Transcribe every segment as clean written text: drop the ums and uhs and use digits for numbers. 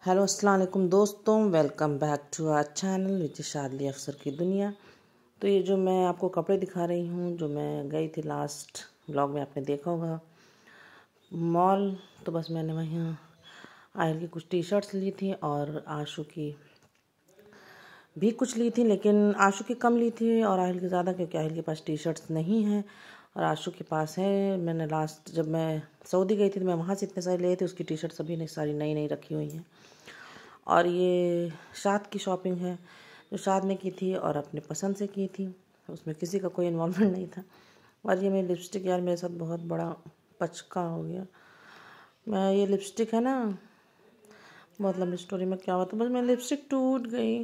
Hello अस्सलाम वालेकुम दोस्तों, welcome back to our channel which Shadli Afsar की दुनिया। तो ये जो मैं आपको कपड़े दिखा रही हूँ, जो मैं गई थी लास्ट ब्लॉग में आपने देखा होगा मॉल। तो बस मैंने वहीं आयल की कुछ टी शर्ट्स ली थी और आशु की भी कुछ ली थी, लेकिन आशु की कम ली थी और आहिल की ज़्यादा, क्योंकि आहिल के पास टी शर्ट्स नहीं हैं और आशु के पास है। मैंने लास्ट जब मैं सऊदी गई थी तो मैं वहाँ से इतने सारे लिए थे, उसकी टी शर्ट सभी ने सारी नई नई रखी हुई हैं। और ये शाद की शॉपिंग है जो शाद ने की थी और अपने पसंद से की थी, उसमें किसी का कोई इन्वॉल्वमेंट नहीं था। और ये मेरी लिपस्टिक, यार मेरे साथ बहुत बड़ा पचका हो गया। मैं ये लिपस्टिक है ना, बहुत लंबी स्टोरी में क्या हुआ, तो बस मेरी लिपस्टिक टूट गई।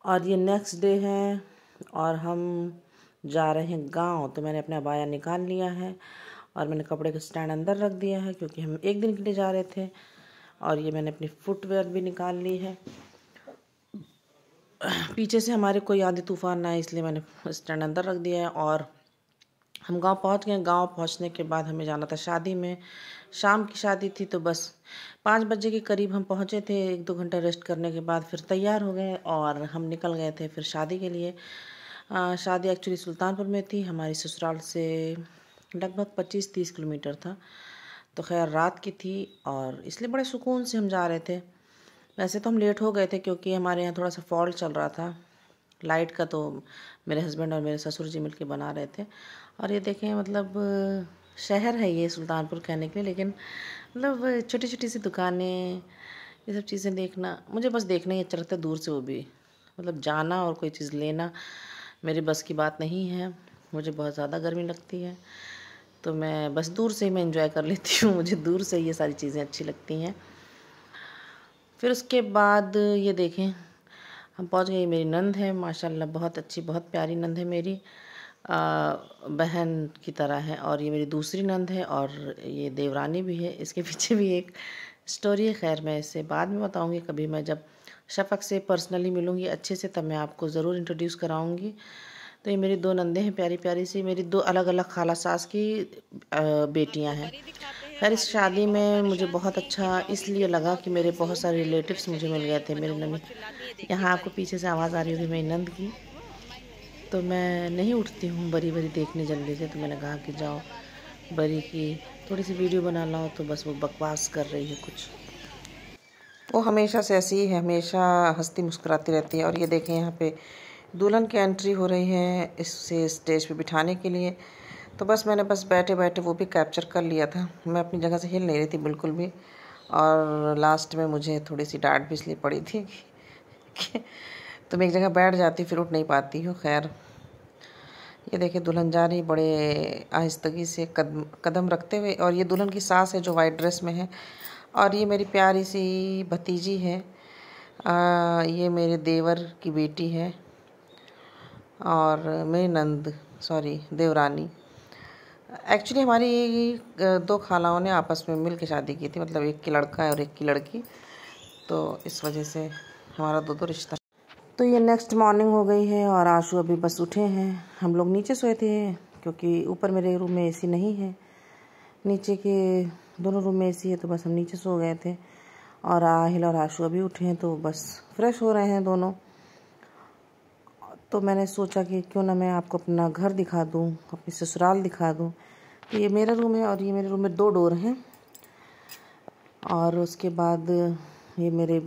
और ये नेक्स्ट डे है और हम जा रहे हैं गांव। तो मैंने अपना अबाया निकाल लिया है और मैंने कपड़े का स्टैंड अंदर रख दिया है, क्योंकि हम एक दिन के लिए जा रहे थे। और ये मैंने अपनी फुटवेयर भी निकाल ली है। पीछे से हमारे कोई आंधी तूफान ना आए, इसलिए मैंने स्टैंड अंदर रख दिया है। और हम गांव पहुंच गए। गांव पहुंचने के बाद हमें जाना था शादी में। शाम की शादी थी, तो बस 5 बजे के करीब हम पहुंचे थे। 1-2 घंटा रेस्ट करने के बाद फिर तैयार हो गए और हम निकल गए थे फिर शादी के लिए। शादी एक्चुअली सुल्तानपुर में थी, हमारी ससुराल से लगभग 25-30 किलोमीटर था। तो खैर रात की थी और इसलिए बड़े सुकून से हम जा रहे थे। वैसे तो हम लेट हो गए थे, क्योंकि हमारे यहाँ थोड़ा सा फॉल्ट चल रहा था लाइट का, तो मेरे हस्बैंड और मेरे ससुर जी मिलके बना रहे थे। और ये देखें, मतलब शहर है ये सुल्तानपुर कहने के लिए, लेकिन मतलब छोटी छोटी सी दुकानें, ये सब चीज़ें देखना मुझे बस देखना ही अच्छा लगता है, दूर से। वो भी मतलब जाना और कोई चीज़ लेना मेरे बस की बात नहीं है। मुझे बहुत ज़्यादा गर्मी लगती है, तो मैं बस दूर से ही मैं एंजॉय कर लेती हूँ। मुझे दूर से ये सारी चीज़ें अच्छी लगती हैं। फिर उसके बाद ये देखें, हम पहुंच गए। मेरी नंद है, माशाल्लाह बहुत अच्छी, बहुत प्यारी नंद है मेरी, बहन की तरह है। और ये मेरी दूसरी नंद है और ये देवरानी भी है। इसके पीछे भी एक स्टोरी है, खैर मैं इसे बाद में बताऊंगी। कभी मैं जब शफ़क़ से पर्सनली मिलूंगी अच्छे से, तब मैं आपको ज़रूर इंट्रोड्यूस कराऊंगी। तो ये मेरी 2 नंदें हैं प्यारी प्यारी सी, मेरी 2 अलग अलग खाला सास की बेटियां हैं। खैर इस शादी में मुझे बहुत अच्छा इसलिए लगा कि मेरे बहुत सारे रिलेटिव्स मुझे मिल गए थे। मेरी नंद, यहाँ आपको पीछे से आवाज़ आ रही होगी मेरी नंद की। तो मैं नहीं उठती हूँ बरी बरी देखने जल्दी से, तो मैंने कहा कि जाओ बरी की थोड़ी सी वीडियो बना लाओ। तो बस वो बकवास कर रही है कुछ। वो हमेशा से ऐसी ही है, हमेशा हंसती मुस्कुराती रहती है। और ये देखें, यहाँ पे दुल्हन की एंट्री हो रही है इससे स्टेज पे बिठाने के लिए। तो बस मैंने बस बैठे बैठे वो भी कैप्चर कर लिया था। मैं अपनी जगह से हिल नहीं रही थी बिल्कुल भी। और लास्ट में मुझे थोड़ी सी डांट भी इसलिए पड़ी थी कि तुम एक जगह बैठ जाती फिर उठ नहीं पाती हो। खैर ये देखिए, दुल्हन जा रही बड़े आहिस्तगी से कदम कदम रखते हुए। और ये दुल्हन की सास है जो वाइट ड्रेस में है। और ये मेरी प्यारी सी भतीजी है, ये मेरे देवर की बेटी है और मेरी नंद, सॉरी देवरानी। एक्चुअली हमारी 2 खालाओं ने आपस में मिल के शादी की थी, मतलब एक की लड़का है और एक की लड़की। तो इस वजह से हमारा दो रिश्ता। तो ये नेक्स्ट मॉर्निंग हो गई है और आशु अभी बस उठे हैं। हम लोग नीचे सोए थे, क्योंकि ऊपर मेरे रूम में एसी नहीं है, नीचे के दोनों रूम में एसी है, तो बस हम नीचे सो गए थे। और आहिल और आशु अभी उठे हैं, तो बस फ्रेश हो रहे हैं दोनों। तो मैंने सोचा कि क्यों ना मैं आपको अपना घर दिखा दूँ, अपनी ससुराल दिखा दूँ। तो ये मेरा रूम है और ये मेरे रूम में 2 डोर हैं। और उसके बाद ये मेरे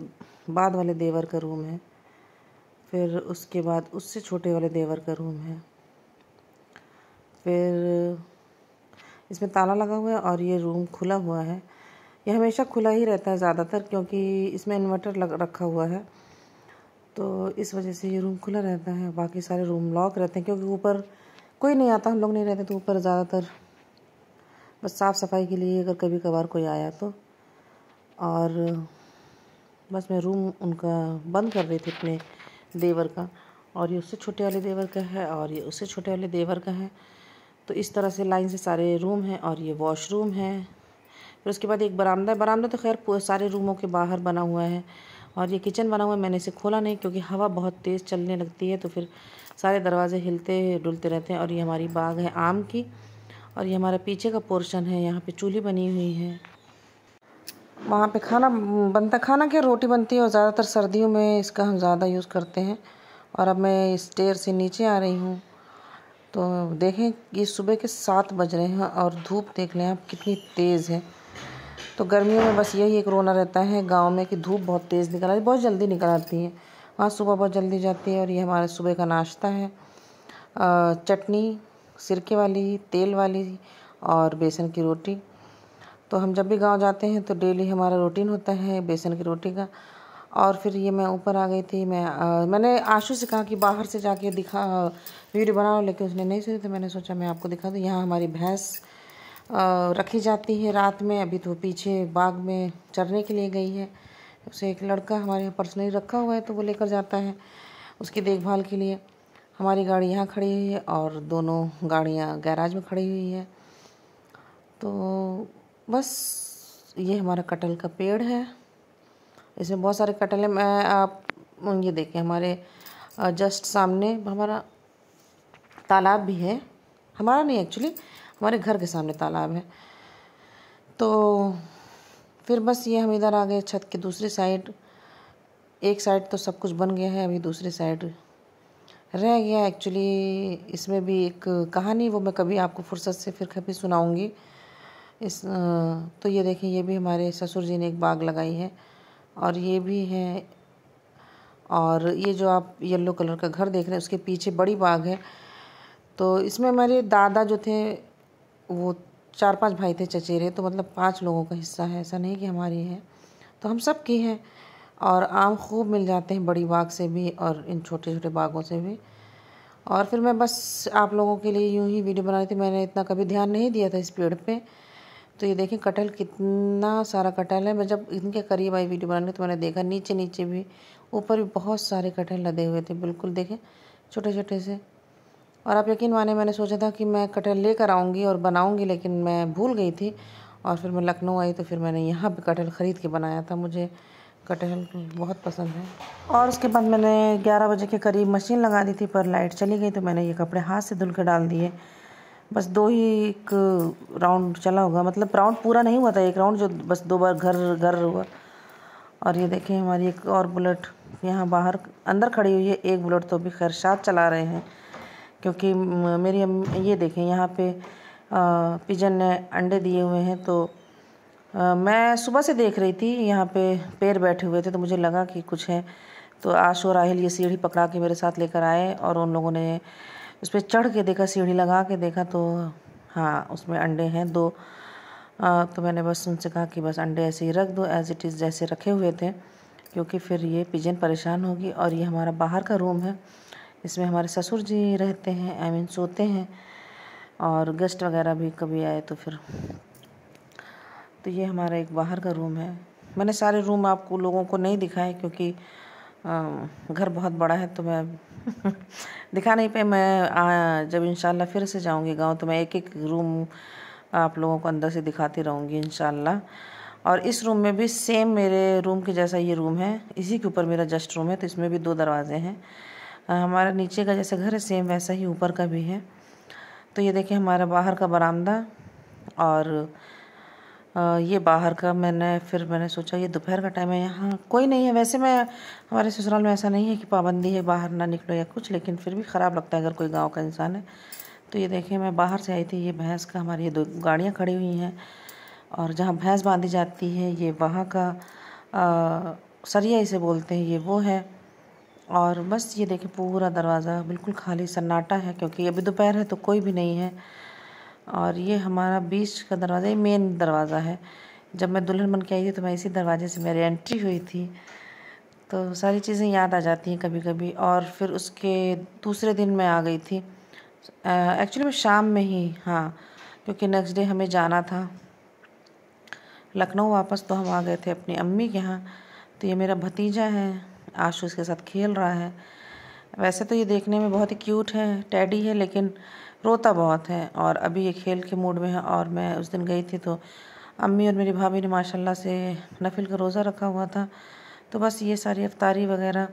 बाद वाले देवर का रूम है। फिर उसके बाद उससे छोटे वाले देवर का रूम है। फिर इसमें ताला लगा हुआ है और ये रूम खुला हुआ है। ये हमेशा खुला ही रहता है ज़्यादातर, क्योंकि इसमें इन्वर्टर रखा हुआ है, तो इस वजह से ये रूम खुला रहता है। बाकी सारे रूम लॉक रहते हैं, क्योंकि ऊपर कोई नहीं आता, हम लोग नहीं रहते, तो ऊपर ज़्यादातर बस साफ़ सफाई के लिए अगर कभी कभार कोई आया तो। और बस मैं रूम उनका बंद कर रही थी अपने देवर का। और ये उससे छोटे वाले देवर का है और ये उससे छोटे वाले देवर का है। तो इस तरह से लाइन से सारे रूम हैं। और ये वॉशरूम है। फिर उसके बाद एक बरामदा है। बरामदा तो खैर सारे रूमों के बाहर बना हुआ है। और ये किचन बना हुआ है। मैंने इसे खोला नहीं, क्योंकि हवा बहुत तेज़ चलने लगती है, तो फिर सारे दरवाजे हिलते डुलते रहते हैं। और ये हमारी बाग है आम की। और ये हमारा पीछे का पोर्शन है, यहाँ पे चूल्ही बनी हुई है। वहाँ पे खाना बनता, खाना क्या रोटी बनती है, और ज़्यादातर सर्दियों में इसका हम ज़्यादा यूज़ करते हैं। और अब मैं स्टेयर से नीचे आ रही हूँ तो देखें ये सुबह के 7 बज रहे हैं और धूप देख लें आप कितनी तेज़ है। तो गर्मियों में बस यही एक रोना रहता है गांव में कि धूप बहुत तेज़ निकल आती है, बहुत जल्दी निकल आती है। वहाँ सुबह बहुत जल्दी जाती है। और ये हमारे सुबह का नाश्ता है, चटनी सिरके वाली, तेल वाली और बेसन की रोटी। तो हम जब भी गांव जाते हैं तो डेली हमारा रूटीन होता है बेसन की रोटी का। और फिर ये मैं ऊपर आ गई थी, मैंने आशु से कहा कि बाहर से जाके वीडियो बनाओ, लेकिन उसने नहीं सुनी। तो मैंने सोचा मैं आपको दिखा दूँ। यहाँ हमारी भैंस रखी जाती है रात में। अभी तो पीछे बाग में चरने के लिए गई है। उसे एक लड़का हमारे यहाँ पर्सनली रखा हुआ है तो वो लेकर जाता है उसकी देखभाल के लिए। हमारी गाड़ी यहाँ खड़ी हुई है और दोनों गाड़ियाँ गैराज में खड़ी हुई है। तो बस ये हमारा कटहल का पेड़ है, इसमें बहुत सारे कटहल हैं। आप ये देखें हमारे जस्ट सामने हमारा तालाब भी है। हमारा नहीं, एक्चुअली हमारे घर के सामने तालाब है। तो फिर बस ये हम इधर आ गए छत के दूसरी साइड। एक साइड तो सब कुछ बन गया है, अभी दूसरी साइड रह गया। एक्चुअली इसमें भी एक कहानी, वो मैं कभी आपको फुर्सत से फिर कभी सुनाऊंगी। तो ये देखें, ये भी हमारे ससुर जी ने एक बाग लगाई है और ये भी है। और ये जो आप येलो कलर का घर देख रहे हैं उसके पीछे बड़ी बाग है। तो इसमें हमारे दादा जो थे वो 4-5 भाई थे चचेरे, तो मतलब 5 लोगों का हिस्सा है, ऐसा नहीं कि हमारी है। तो हम सब की हैं। और आम खूब मिल जाते हैं बड़ी बाग से भी और इन छोटे छोटे बागों से भी। और फिर मैं बस आप लोगों के लिए यूं ही वीडियो बना रही थी, मैंने इतना कभी ध्यान नहीं दिया था इस पेड़ पे। तो ये देखें कटहल, कितना सारा कटहल है। मैं जब इनके करीब आई वीडियो बनाने तो मैंने देखा नीचे नीचे भी, ऊपर भी बहुत सारे कटहल लदे हुए थे, बिल्कुल देखें छोटे छोटे से। और आप यकीन माने मैंने सोचा था कि मैं कटहल लेकर आऊँगी और बनाऊँगी, लेकिन मैं भूल गई थी। और फिर मैं लखनऊ आई तो फिर मैंने यहाँ पे कटहल ख़रीद के बनाया था। मुझे कटहल बहुत पसंद है। और उसके बाद मैंने 11 बजे के करीब मशीन लगा दी थी, पर लाइट चली गई तो मैंने ये कपड़े हाथ से धुल के डाल दिए। बस 2 ही एक राउंड चला होगा, मतलब राउंड पूरा नहीं हुआ था, एक राउंड जो बस 2 बार घर घर हुआ। और ये देखें हमारी एक और बुलेट यहाँ बाहर अंदर खड़ी हुई है। एक बुलेट तो अभी खैर शायद चला रहे हैं, क्योंकि मेरी ये देखें यहाँ पे पिजन ने अंडे दिए हुए हैं। तो मैं सुबह से देख रही थी यहाँ पे पैर बैठे हुए थे तो मुझे लगा कि कुछ है। तो आशु और राहिल ये सीढ़ी पकड़ा के मेरे साथ लेकर आए और उन लोगों ने उस पर चढ़ के देखा, सीढ़ी लगा के देखा तो हाँ उसमें अंडे हैं 2। तो मैंने बस उनसे कहा कि बस अंडे ऐसे ही रख दो एज़ इट इज़ जैसे रखे हुए थे, क्योंकि फिर ये पिजन परेशान होगी। और ये हमारा बाहर का रूम है, इसमें हमारे ससुर जी रहते हैं, आई मीन सोते हैं। और गेस्ट वगैरह भी कभी आए तो फिर। तो ये हमारा एक बाहर का रूम है। मैंने सारे रूम आपको लोगों को नहीं दिखाए क्योंकि घर बहुत बड़ा है तो मैं दिखा नहीं पाई। मैं जब इंशाल्लाह फिर से जाऊंगी गांव तो मैं एक एक रूम आप लोगों को अंदर से दिखाती रहूंगी इंशाल्लाह। और इस रूम में भी सेम मेरे रूम के जैसा ये रूम है, इसी के ऊपर मेरा जस्ट रूम है। तो इसमें भी 2 दरवाजे हैं। हमारा नीचे का जैसा घर है सेम वैसा ही ऊपर का भी है। तो ये देखिए हमारा बाहर का बरामदा। और ये बाहर का मैंने सोचा ये दोपहर का टाइम है, यहाँ कोई नहीं है। वैसे मैं हमारे ससुराल में ऐसा नहीं है कि पाबंदी है बाहर ना निकलो या कुछ, लेकिन फिर भी ख़राब लगता है अगर कोई गांव का इंसान है। तो ये देखिए मैं बाहर से आई थी, ये भैंस का हमारी ये 2 गाड़ियाँ खड़ी हुई हैं। और जहाँ भैंस बांधी जाती है ये वहाँ का सरिया इसे बोलते हैं, ये वो है। और बस ये देखिए पूरा दरवाज़ा बिल्कुल खाली सन्नाटा है क्योंकि अभी दोपहर है तो कोई भी नहीं है। और ये हमारा बीच का दरवाज़ा, ये मेन दरवाज़ा है। जब मैं दुल्हन बन के आई थी तो मैं इसी दरवाजे से मेरी एंट्री हुई थी। तो सारी चीज़ें याद आ जाती हैं कभी कभी। और फिर उसके दूसरे दिन मैं आ गई थी, एक्चुअली मैं शाम में ही, हाँ, क्योंकि नेक्स्ट डे हमें जाना था लखनऊ वापस। तो हम आ गए थे अपनी अम्मी के यहाँ। तो ये मेरा भतीजा है, आशु इसके साथ खेल रहा है। वैसे तो ये देखने में बहुत ही क्यूट है, टैडी है, लेकिन रोता बहुत है। और अभी ये खेल के मूड में है। और मैं उस दिन गई थी तो अम्मी और मेरी भाभी ने माशाल्लाह से नफिल का रोज़ा रखा हुआ था। तो बस ये सारी इफ्तारी वगैरह,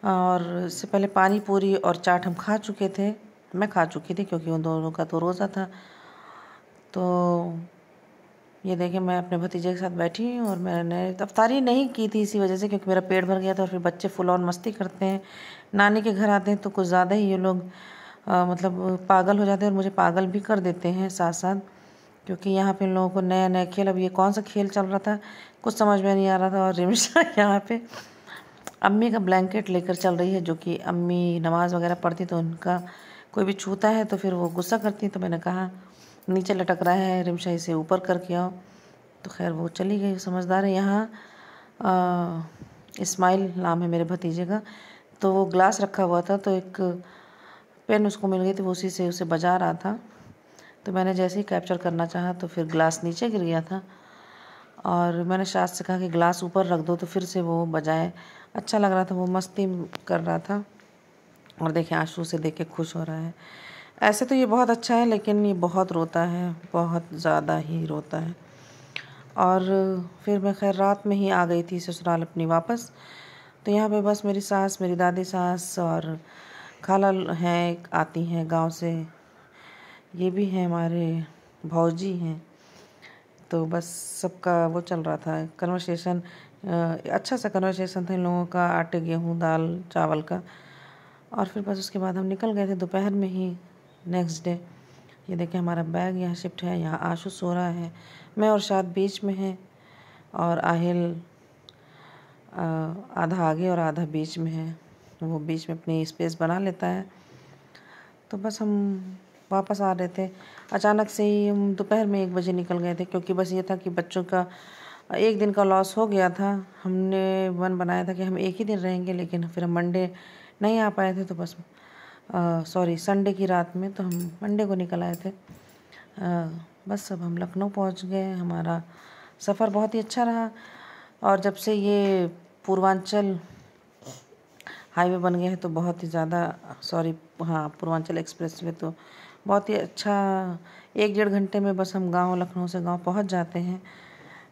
और इससे पहले पानी पूरी और चाट हम खा चुके थे। मैं खा चुकी थी क्योंकि उन दोनों का तो रोज़ा था। तो ये देखिए मैं अपने भतीजे के साथ बैठी हूँ और मैंने अफ्तारी नहीं की थी इसी वजह से, क्योंकि मेरा पेट भर गया था और फिर बच्चे फुल ऑन मस्ती करते हैं। नानी के घर आते हैं तो कुछ ज़्यादा ही ये लोग मतलब पागल हो जाते हैं और मुझे पागल भी कर देते हैं साथ साथ, क्योंकि यहाँ पे इन लोगों को नया नया खेल, अब ये कौन सा खेल चल रहा था कुछ समझ में नहीं आ रहा था। और रिमशा यहाँ पे अम्मी का ब्लैंकेट लेकर चल रही है, जो कि अम्मी नमाज़ वगैरह पढ़ती तो उनका कोई भी छूता है तो फिर वो गुस्सा करती। तो मैंने कहा नीचे लटक रहा है रिमशा, इसे ऊपर करके आओ। तो खैर वो चली गई, समझदार है। यहाँ इस्माइल नाम है मेरे भतीजे का, तो वो ग्लास रखा हुआ था तो एक पेन उसको मिल गई थी, वो उसी से उसे बजा रहा था। तो मैंने जैसे ही कैप्चर करना चाहा तो फिर ग्लास नीचे गिर गया था और मैंने शायद से कहा कि ग्लास ऊपर रख दो, तो फिर से वो बजाए। अच्छा लग रहा था, वो मस्ती कर रहा था। और देखिए आंसू से देख के खुश हो रहा है। ऐसे तो ये बहुत अच्छा है, लेकिन ये बहुत रोता है, बहुत ज़्यादा ही रोता है। और फिर मैं खैर रात में ही आ गई थी ससुराल अपनी वापस। तो यहाँ पे बस मेरी सास, मेरी दादी सास और खाला हैं, आती हैं गांव से। ये भी हैं हमारे भौजी हैं। तो बस सबका वो चल रहा था कन्वर्सेशन, अच्छा सा कन्वर्सेशन था इन लोगों का, आटे गेहूँ दाल चावल का। और फिर बस उसके बाद हम निकल गए थे दोपहर में ही नेक्स्ट डे। ये देखिए हमारा बैग यहाँ शिफ्ट है, यहाँ आशु सो रहा है, मैं और शायद बीच में है, और आहिल आधा आगे और आधा बीच में है। वो बीच में अपनी स्पेस बना लेता है। तो बस हम वापस आ रहे थे, अचानक से ही हम दोपहर में 1 बजे निकल गए थे, क्योंकि बस ये था कि बच्चों का 1 दिन का लॉस हो गया था। हमने मन बनाया था कि हम 1 ही दिन रहेंगे, लेकिन फिर हम मंडे नहीं आ पाए थे, तो बस सॉरी संडे की रात में, तो हम मंडे को निकल आए थे। बस अब हम लखनऊ पहुंच गए। हमारा सफ़र बहुत ही अच्छा रहा, और जब से ये पूर्वांचल हाईवे बन गए हैं तो बहुत ही ज़्यादा, सॉरी हाँ पूर्वांचल एक्सप्रेस वे, तो बहुत ही अच्छा 1-1.5 घंटे में बस हम गांव, लखनऊ से गांव पहुंच जाते हैं।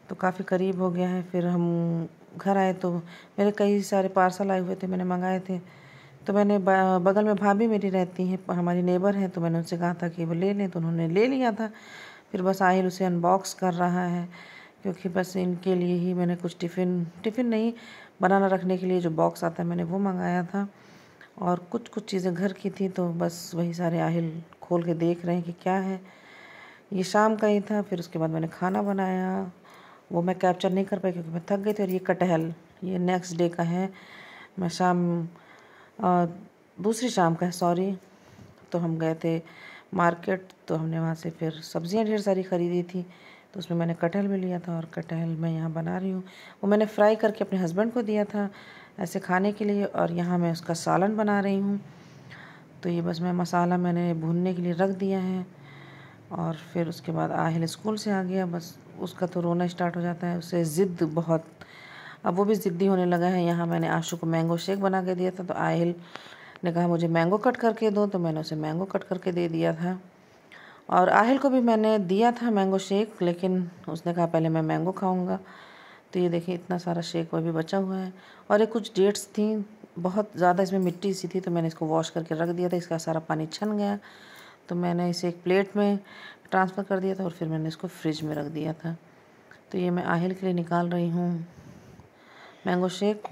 तो काफ़ी करीब हो गया है। फिर हम घर आए तो मेरे कई सारे पार्सल आए हुए थे, मैंने मंगाए थे। तो मैंने बगल में भाभी मेरी रहती हैं, हमारी नेबर हैं, तो मैंने उनसे कहा था कि वो ले लें, तो उन्होंने ले लिया था। फिर बस आहिल उसे अनबॉक्स कर रहा है, क्योंकि बस इनके लिए ही मैंने कुछ टिफ़िन नहीं, बनाना रखने के लिए जो बॉक्स आता है मैंने वो मंगाया था। और कुछ चीज़ें घर की थी, तो बस वही सारे आहिल खोल के देख रहे हैं कि क्या है। ये शाम का ही था। फिर उसके बाद मैंने खाना बनाया, वो मैं कैप्चर नहीं कर पाई क्योंकि मैं थक गई थी। और ये कटहल ये नेक्स्ट डे का है, मैं दूसरी शाम का है सॉरी। तो हम गए थे मार्केट, तो हमने वहाँ से फिर सब्जियाँ ढेर सारी ख़रीदी थी, तो उसमें मैंने कटहल भी लिया था। और कटहल मैं यहाँ बना रही हूँ, वो मैंने फ्राई करके अपने हस्बैंड को दिया था ऐसे खाने के लिए, और यहाँ मैं उसका सालन बना रही हूँ। तो ये बस मैं मसाला मैंने भूनने के लिए रख दिया है। और फिर उसके बाद आहिल स्कूल से आ गया, बस उसका तो रोना स्टार्ट हो जाता है, उसे ज़िद्द बहुत, अब वो भी ज़िद्दी होने लगा है। यहाँ मैंने आशु को मैंगो शेक बना के दिया था, तो आहिल ने कहा मुझे मैंगो कट करके दो, तो मैंने उसे मैंगो कट करके दे दिया था। और आहिल को भी मैंने दिया था मैंगो शेक, लेकिन उसने कहा पहले मैं मैंगो खाऊंगा। तो ये देखिए इतना सारा शेक वो भी बचा हुआ है। और ये कुछ डेट्स थी, बहुत ज़्यादा इसमें मिट्टी सी थी, तो मैंने इसको वॉश करके रख दिया था, इसका सारा पानी छन गया। तो मैंने इसे एक प्लेट में ट्रांसफ़र कर दिया था और फिर मैंने इसको फ्रिज में रख दिया था। तो ये मैं आहिल के लिए निकाल रही हूँ मैंगो शेक।